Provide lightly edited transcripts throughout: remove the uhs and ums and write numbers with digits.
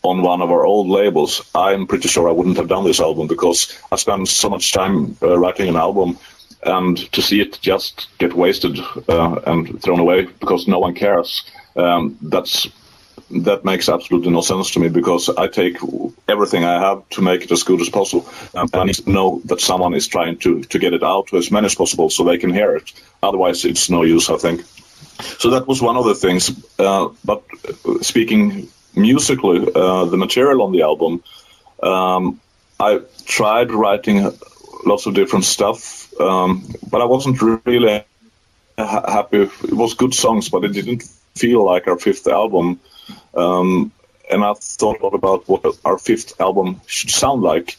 on one of our old labels, I'm pretty sure I wouldn't have done this album, because I spent so much time writing an album, and to see it just get wasted and thrown away because no one cares, that makes absolutely no sense to me, because I take everything I have to make it as good as possible. And I need to know that someone is trying to get it out to as many as possible so they can hear it. Otherwise, it's no use, I think. So that was one of the things. But speaking musically, the material on the album, I tried writing lots of different stuff, but I wasn't really happy. It was good songs, but it didn't feel like our fifth album. And I thought a lot about what our fifth album should sound like.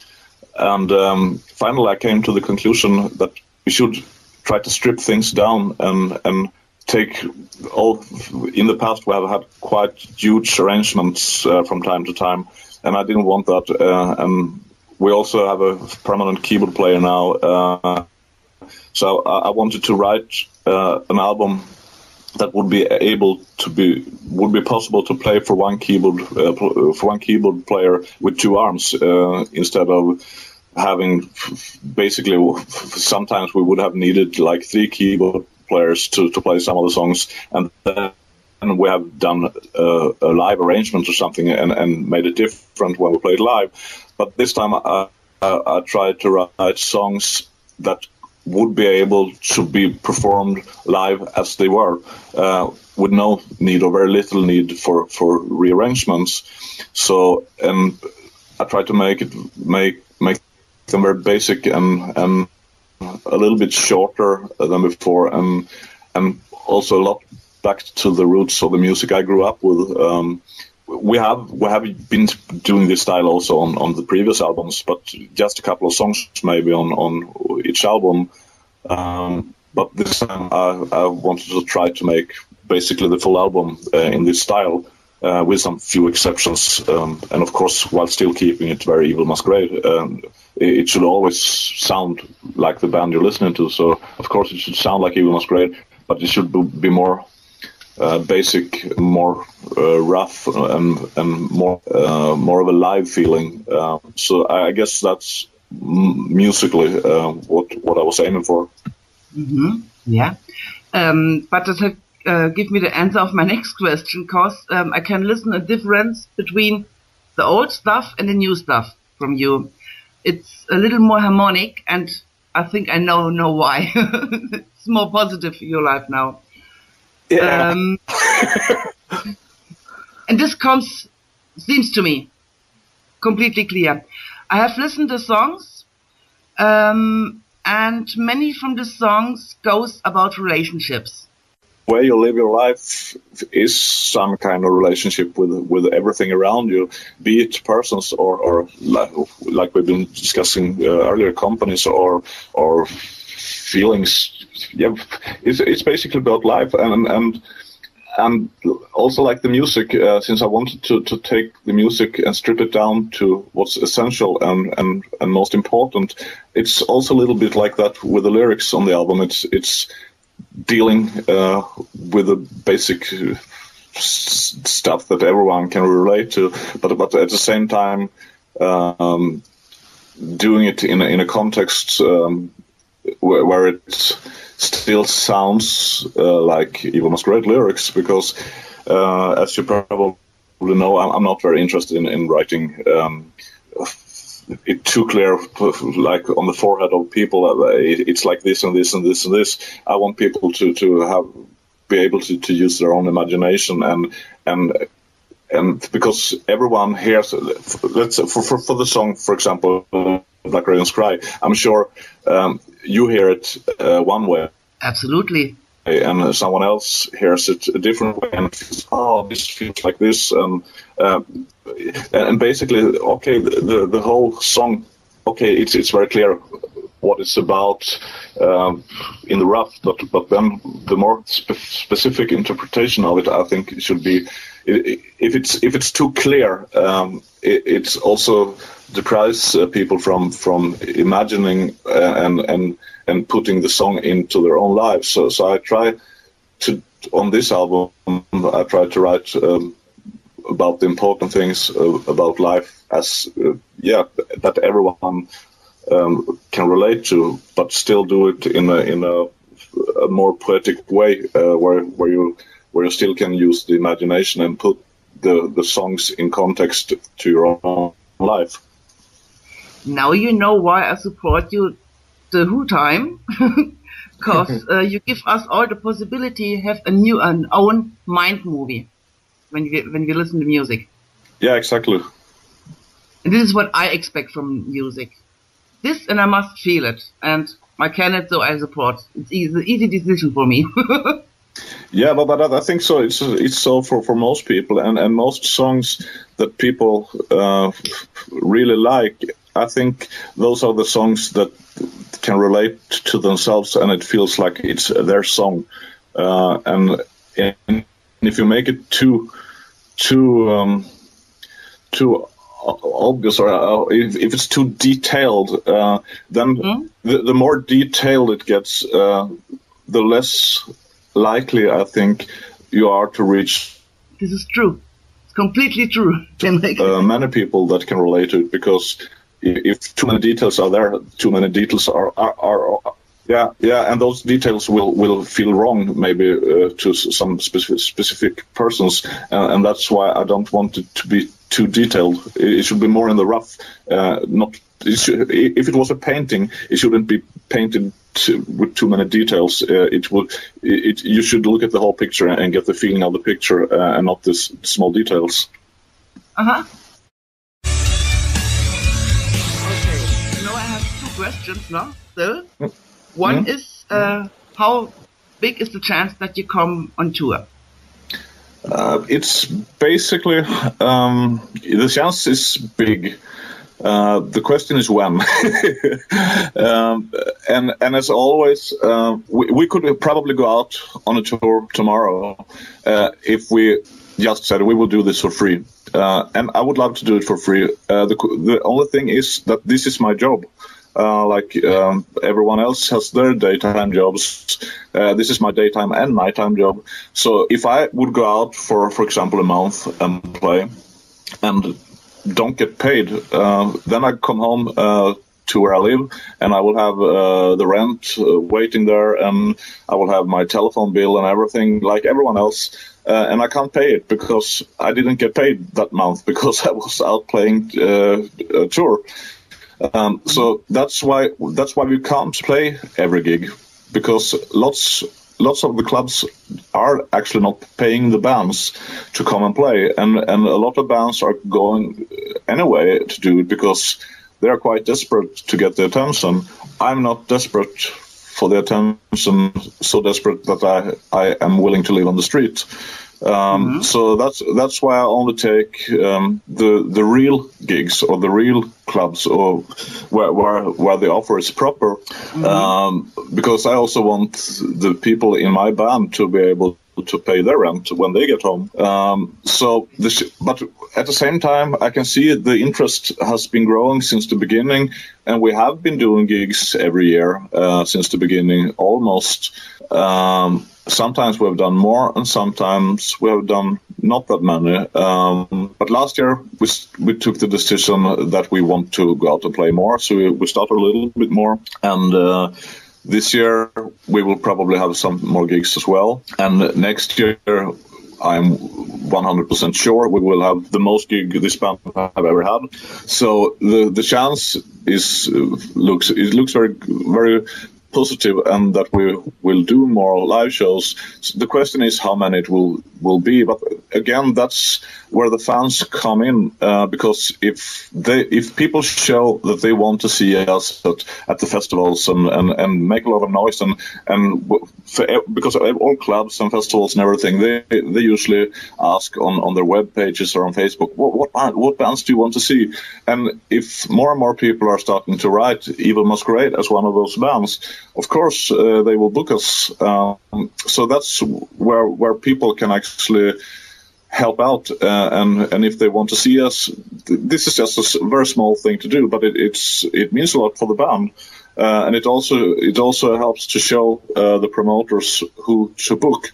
And finally I came to the conclusion that we should try to strip things down and take all. In the past we have had quite huge arrangements from time to time, and I didn't want that. And we also have a permanent keyboard player now. So I wanted to write an album that would be possible to play for one keyboard player with two arms, instead of having basically, sometimes we would have needed like three keyboard players to play some of the songs, and then we have done a live arrangement or something and made it different when we played live. But this time I tried to write songs that would be able to be performed live as they were, with no need or very little need for rearrangements. So, and I tried to make them very basic and a little bit shorter than before, and also a lot back to the roots of the music I grew up with. We have been doing this style also on the previous albums, but just a couple of songs maybe on each album. But this time I wanted to try to make basically the full album in this style, with some few exceptions, and of course while still keeping it very Evil Masquerade. It should always sound like the band you're listening to, so of course it should sound like Evil Masquerade, but it should be more basic, more rough, and more of a live feeling. So I guess that's musically what I was aiming for. Mm-hmm. Yeah, but that give me the answer of my next question, because I can listen a difference between the old stuff and the new stuff from you. It's a little more harmonic, and I think I know why. It's more positive in your life now. Yeah. And this seems to me completely clear. I have listened to songs, and many from the songs goes about relationships. The way you live your life is some kind of relationship with everything around you, be it persons or like we've been discussing earlier, companies or feelings. Yeah, it's basically about life, and also like the music. Since I wanted to take the music and strip it down to what's essential and most important, it's also a little bit like that with the lyrics on the album. It's dealing with the basic stuff that everyone can relate to, but at the same time doing it in a context where it still sounds like Evil Masquerade lyrics, because as you probably know, I'm not very interested in writing it too clear, like on the forehead of people. It's like this and this and this and this. I want people to be able to use their own imagination, and because everyone hears. Let's for the song, for example, Black Raven's Cry. I'm sure you hear it one way. Absolutely. And someone else hears it a different way and feels, this feels like this, and basically, okay, the whole song, okay, it's very clear what it's about in the rough, but then the more specific interpretation of it, I think it should be. If it's too clear, it also deprives people from imagining and putting the song into their own lives. So I try to, on this album, I try to write about the important things about life, as that everyone can relate to, but still do it in a more poetic way, where you still can use the imagination and put the songs in context to your own life. Now you know why I support you the whole time, because you give us all the possibility to have an own mind movie when we listen to music. Yeah, exactly. And this is what I expect from music. This, and I must feel it, and I cannot, so I support. It's easy decision for me. Yeah, but I think so. It's so for most people, and most songs that people really like. I think those are the songs that can relate to themselves, and it feels like it's their song. And if you make it too obvious, or if it's too detailed, then the more detailed it gets, the less likely I think you are to reach. This is true. It's completely true. Many people that can relate to it, because if too many details are there, too many details are and those details will feel wrong maybe to some specific persons, and that's why I don't want it to be too detailed. It should be more in the rough. If it was a painting, it shouldn't be painted with too many details. You should look at the whole picture and get the feeling of the picture, and not the small details. Okay. Now I have two questions now. So, one is, how big is the chance that you come on tour? It's basically, the chance is big. The question is when. And as always, we could probably go out on a tour tomorrow if we just said we will do this for free. And I would love to do it for free. The only thing is that this is my job. Everyone else has their daytime jobs. This is my daytime and nighttime job. So if I would go out for example, a month and play and don't get paid, then I come home to where I live, and I will have the rent waiting there, and I will have my telephone bill and everything like everyone else. And I can't pay it because I didn't get paid that month because I was out playing a tour. So that's why we can't play every gig, because lots of the clubs are actually not paying the bands to come and play, and a lot of bands are going anyway to do it because they are quite desperate to get the attention. I'm not desperate for the attention, so desperate that I am willing to live on the street. So that's why I only take the real gigs or the real clubs, or where the offer is proper, because I also want the people in my band to be able to pay their rent when they get home. But at the same time, I can see the interest has been growing since the beginning, and we have been doing gigs every year since the beginning, almost. Sometimes we've done more, and sometimes we have done not that many. But last year we took the decision that we want to go out and play more, so we started a little bit more. And this year we will probably have some more gigs as well. And next year, I'm 100% sure we will have the most gig this band have ever had. So the chance looks very, very positive, and that we will do more live shows. So the question is how many it will be. But again, that's where the fans come in, because if people show that they want to see us at the festivals and make a lot of noise, and because all clubs and festivals and everything, they usually ask on their web pages or on Facebook, what bands do you want to see? And if more and more people are starting to write Evil Masquerade as one of those bands, of course they will book us. So that's where people can actually help out, and if they want to see us, this is just a very small thing to do, but it means a lot for the band, and it also helps to show the promoters who to book.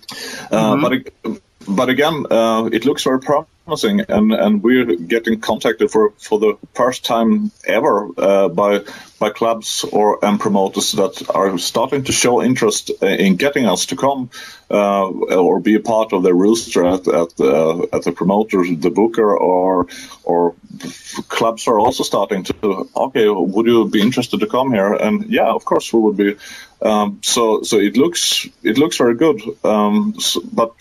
But again, it looks very promising, and we're getting contacted for the first time ever by clubs and promoters that are starting to show interest in getting us to come or be a part of their roster at the promoter, the booker, or clubs are also starting to, okay, would you be interested to come here? And yeah, of course we would be. So it looks very good, but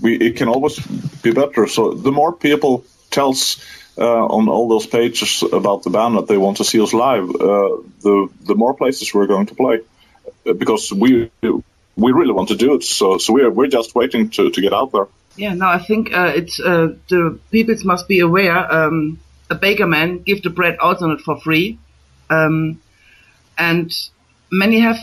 it can always be better. So the more people tells on all those pages about the band that they want to see us live, the more places we're going to play, because we really want to do it. So we're just waiting to get out there. Yeah, no, I think it's the people must be aware. A baker man give the bread out on it for free, and many have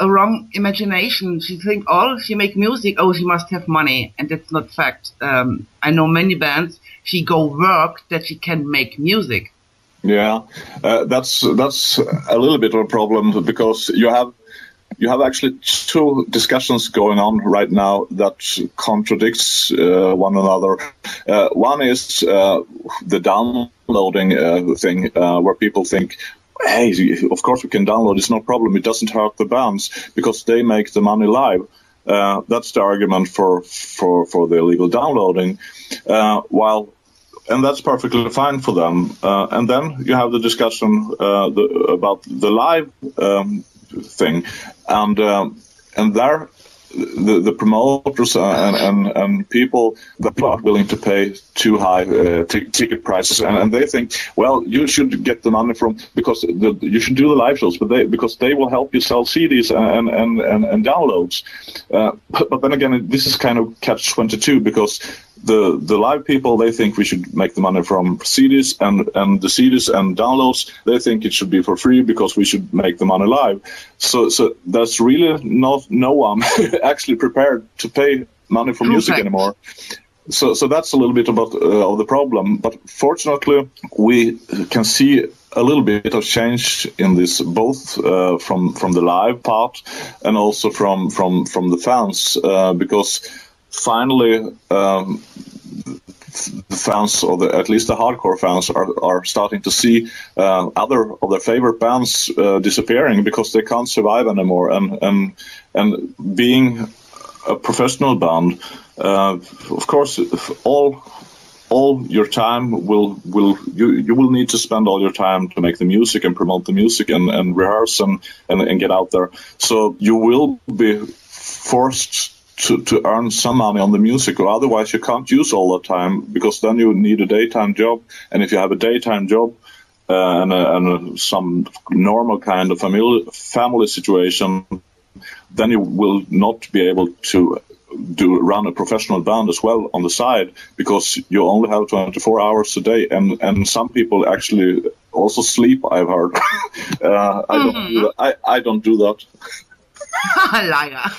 a wrong imagination. She think, she make music, she must have money, and that's not fact. I know many bands, she go work that she can make music. Yeah, that's a little bit of a problem, because you have actually two discussions going on right now that contradicts one another. One is the downloading thing, where people think, hey, of course we can download, it's no problem, it doesn't hurt the bands because they make the money live. That's the argument for the illegal downloading, and that's perfectly fine for them. And then you have the discussion about the live thing, and there the promoters and people that are willing to pay too high ticket prices, and they think, well, you should get the money from, because you should do the live shows, because they will help you sell CDs and downloads. But then again, this is kind of catch-22, because the live people, they think we should make the money from CDs, and the CDs and downloads, they think it should be for free because we should make the money live. So there's really no one actually prepared to pay money for music anymore. So that's a little bit about of the problem. But fortunately, we can see a little bit of change in this, both from the live part and also from the fans, because finally the fans, or at least the hardcore fans, are starting to see other of their favorite bands disappearing because they can't survive anymore. And being a professional band, of course, all your time you will need to spend all your time to make the music and promote the music and rehearse and get out there. So you will be forced to earn some money on the music, or otherwise you can't use all the time, because then you need a daytime job. And if you have a daytime job and some normal kind of family situation, then you will not be able to run a professional band as well on the side, because you only have 24 hours a day, and some people actually also sleep, I've heard. I don't do that. Liar.